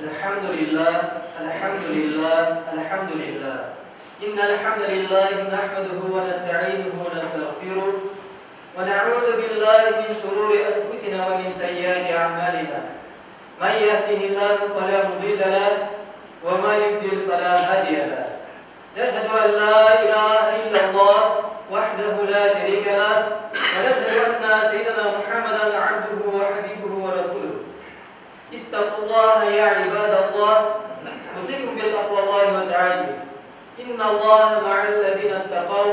Elhamdülillah, elhamdülillah, elhamdülillah. İnnel hamdelellahi nahmeduhu ve nesta'inuhu ve nestağfiruh ve na'udzu billahi min şururi enfusina ve min sayyiati a'malina. Men yehdihillahu fela mudille lehu ve men yudlil fela hadiye lehu. Neşhedü en la ilahe illallah vahdehu la şerike lehu ve neşhedü enne seyyidina Muhammeden abduhu ve habibuhu ve resuluhu. İttakullaha ya ibadallah. Usikum bi takvallahi ve te'ali. İnnallâhe ma'allezîne ittekav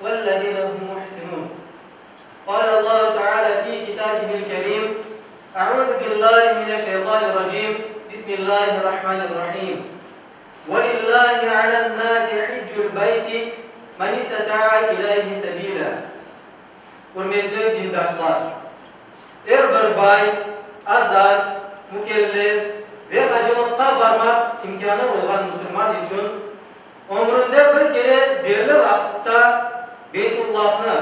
vellezîne hum muhsinûn. Kâlellâhu Teâlâ fî kitâbihil kerîm. Eûzu billâhi mineşşeytânirracîm. Bismillahirrahmanirrahim. وَلِلَّهِ عَلَى النَّاسِ حِجُّ الْبَيْتِ مَنْ اسْتَطَاعَ إِلَيْهِ سَبِيلًا. Hürmetli dindaşlar, her bir bay, azat, mükellef ve hacılıkta varmak imkanı olan Müslüman için ömründe bir kere belli vakitte Beytullah'ını,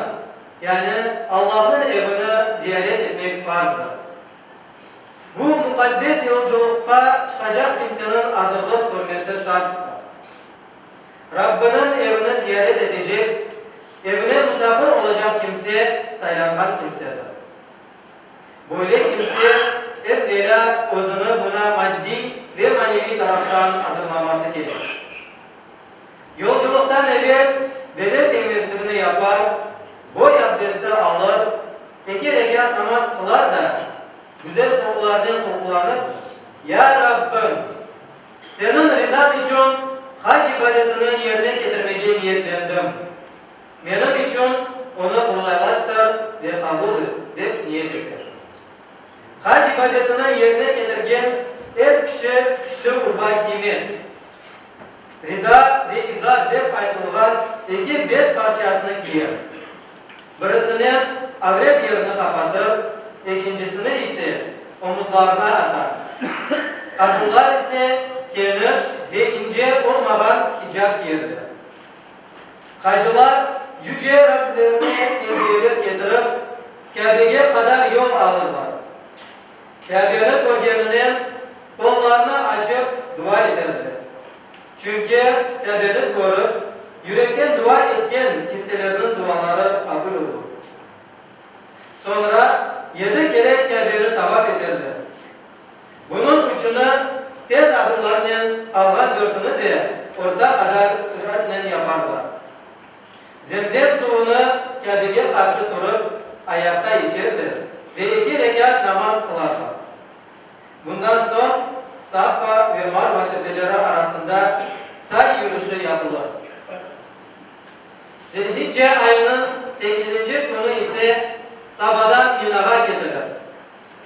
yani Allah'ın evini ziyaret etmek farzdır. Bu mukaddes yolculukta çıkacak kimsenin hazırlık görmesi şarttır. Rabbinin evini ziyaret edecek, evine misafir olacak kimse saylangan kimsedir. Böyle kimse evvela özünü buna maddi ve manevi taraftan hazırlaması gerekir. Yolculuktan evvel beden temizliğini yapar, boy abdesti alır, 2 rekat namaz kılar da güzel kokulardan kokulanıp Ya Rabbim, senin rızan için hac ibadetini yerine getirmeye niyetlendim. Benim için onu kolaylaştır ve kabul et deyip niyet eder. Hac ibadetini yerine getirgen her kişi kışlı urba giymez. Rida ve izar deyip ayrılgan 2 bez parçasını giyer. Birisini avret yerini kapatır, ikincisini ise omuzlarına atar. Kadınlar ise geniş ve ince olmadan hicap giyerler. Hacılar yüce Rablerine terbiyeler getirip Kabe'ye kadar yol alırlar. Kabe'nin bölgeninden kollarını açıp dua ederler. Çünkü Kabe'ni görüp yürekten dua etken kimselerin duaları kabul olur. Sonra 7 kere Kabe'ni tavaf ederler. Bunun ucunu tez adımlarla algan 4'ünü de orta kadar süratle yaparlar. Zemzem suyunu Kabe'ye karşı durup ayakta içerler ve 2 rekat namaz kılarlar. Bundan sonra Safa ve Marva tepeleri arasında say yürüyüşü yapılır. Zilhicce ayının 8. günü ise Sabah'dan Mina'ya gidilir.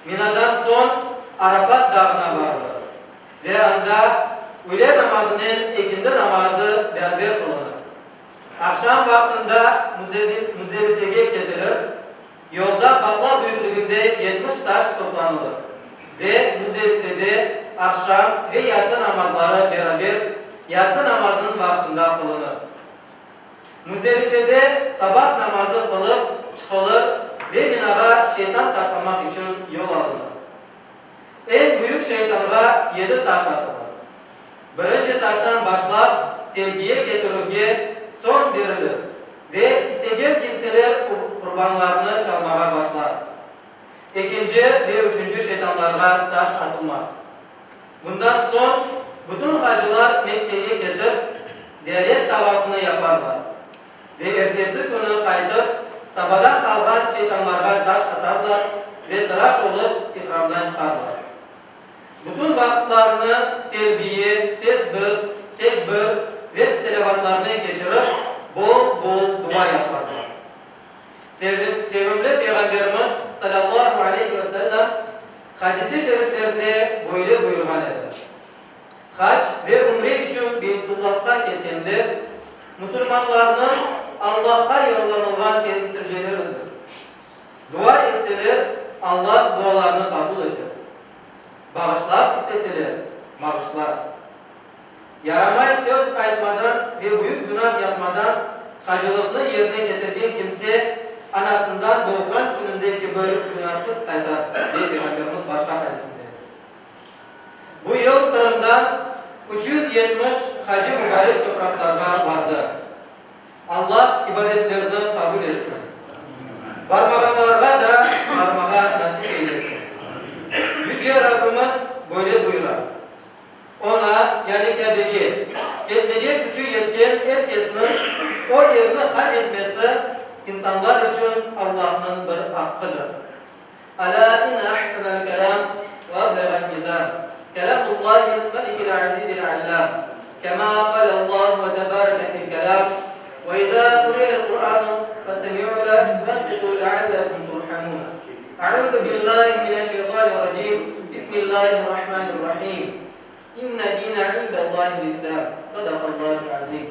Mina'dan son Arafat dağına varılır. Ve anda öğle namazının ikindi namazı beraber kılınır. Akşam vaktinde Müzdelife'ye gidilir. Yolda bakla büyüklüğünde 70 taş toplanılır. Ve Müzdelife'de akşam ve yatsı namazları beraber yatsı namazının vaktinde kılınır. Müzdelife'de sabah namazı kılıp çıkılır ve Mina'ya şeytan taşlamak için yol alınır. En büyük şeytana 7 taş atılır. Birinci taştan başlar terbiye getirirge son verilir ve istegen kimseler kurbanlarını çalmaya başlar. İkinci ve üçüncü şeytanlara taş atılmaz. Bundan son bütün hacılar Mekke'ye gidip ziyaret tavafını yaparlar. Ve ertesi günü kaydıp sabahdan kalkan şeytanlara taş atarlar ve tıraş olup ihramdan çıkarlar. Bütün vakitlerini terbiye, tesbih, tekbir ve selavatlarını geçirip bol bol dua yaparlar. Sevimli Peygamberimiz sallallahu aleyhi ve sellem hadis-i şeriflerinde böyle buyurgan eder. Hac ve umre için Beytullah'a gitkenler Müslümanların Allah'a yollanılan temsilcileridir. Dua etseler Allah dualarını kabul eder. Bağışlar isteseler bağışlar. Yaramay söz kayıtmadan ve büyük günah yapmadan hacılıklı yerine getirdiği kimse anasından doğan günündeki böyle günahsız kaytar diye Peygamberimiz başka hadisinde. Bu yıl hacı mübarek topraklarga vardı. Allah ibadetlerini kabul etsin. Varmaganlarga da varmaga nasip eylesin. Yüce Rabbimiz böyle buyurar. Ona yani Kabe'ye gitmeye gücü yetken herkesin o yerine hac etmesi insanlar için Allah'ın bir hakkıdır. Ala inna ahsanal kelam ve ablegan nizam. Kelamullahil melikil azizil allam. Kema kal Allah ve tebareke fil kelam. Ve izâ kureyel Kur'anu fesemi'u leh ve ansitu leallekum turhamun. A'udhu billahi mineşşeytanirracim. Bismillahirrahmanirrahim. İnne dîne indellâhil islam. Sadakallâhul azîm.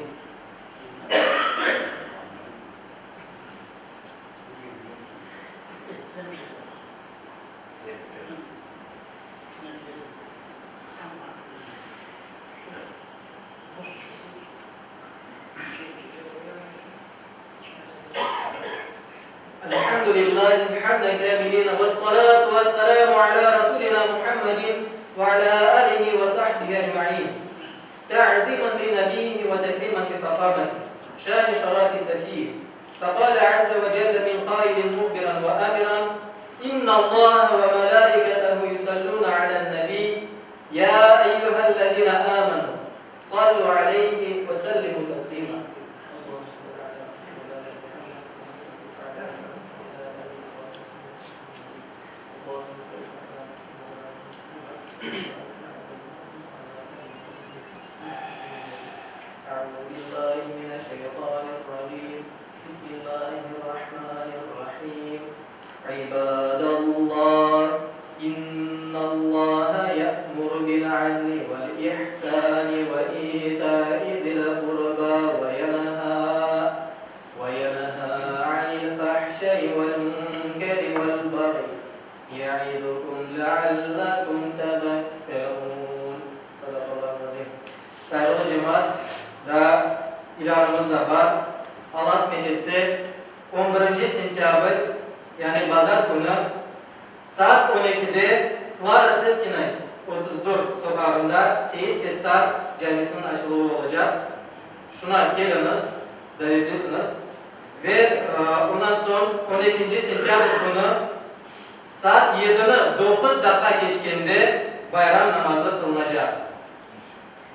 Elhamdülillahi hamden kâmilîne vessalâtu vesselamu alâ Resulina Muhammedin ve alâ âlihi ve sahbihi ecma'in. Ta'zimen li nebiyhi ve tekrimen li fakamet. Şâni şerâfi sefîh. Fekâle azze ve celle min qâilin muhbiran ve âmiran. İnna Allâhe ve melâiketehu yusallûne alen nebî. Ya eyyühellezîne âmenû. Sallu aleyhi ve sellimu teslîmâ. أعوذ بالله من الشيطان الرجيم بسم الله الرحمن الرحيم عباد الله إن الله يأمر بالعدل والإحسان وإيتاء ذي القربى وينهى عن الفحشاء والمنكر والبغي يعظكم لعلكم تذكرون صدق الله العظيم. Saygılı cemaat da ilanımız da var. Allah kısmet etse 11. sentyabr yani pazar günü saat 12'de Clara Zetkinay 34 sokağında Seyit Settar Camisi'nin açılığı olacak. Şuna geliniz, davetlisiniz. Ve ondan sonra 12. sentyabr günü saat 7'ni 9 dakika geçkende bayram namazı kılınacak.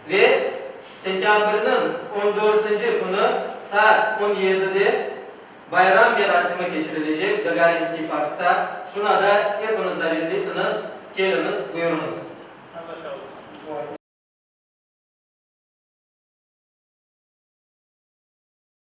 Ve sentyabrın 14. günü saat 17'de bayram merasimi geçirilecek Gagarinski Park'ta. Şuna da hepiniz davetlisiniz. Geliniz, buyurunuz.